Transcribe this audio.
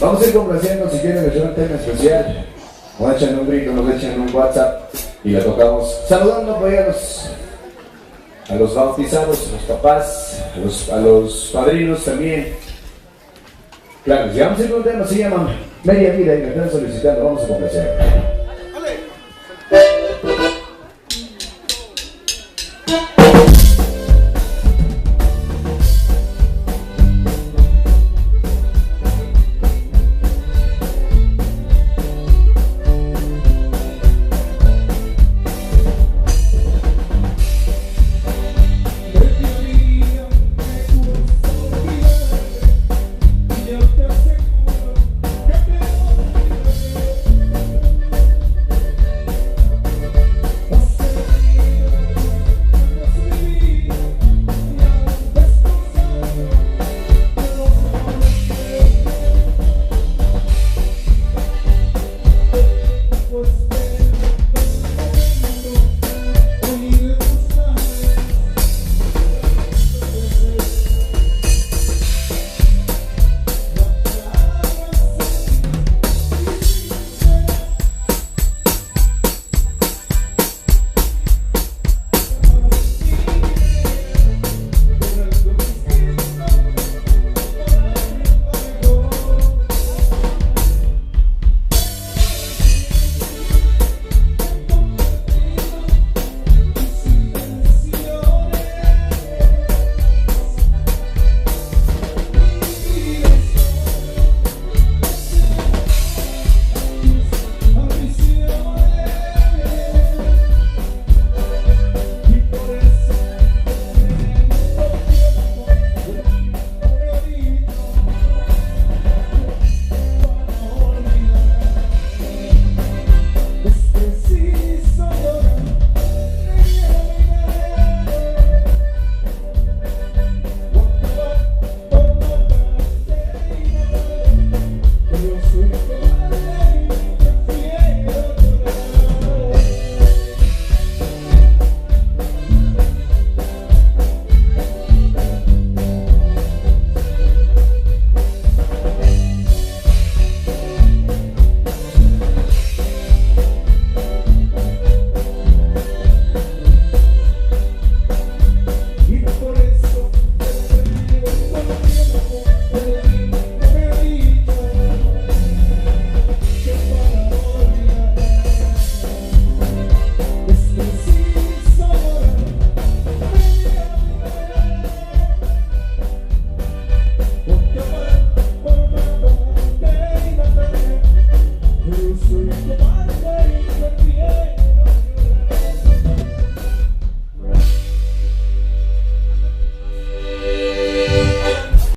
Vamos a ir complaciendo, si quieren echar un tema especial, nos echan un grito, nos echan un WhatsApp y la tocamos. Saludando pues a los bautizados, a los papás, a los padrinos también. Claro, si vamos a ir con un tema, se llama Media Vida y me están solicitando, vamos a complacer.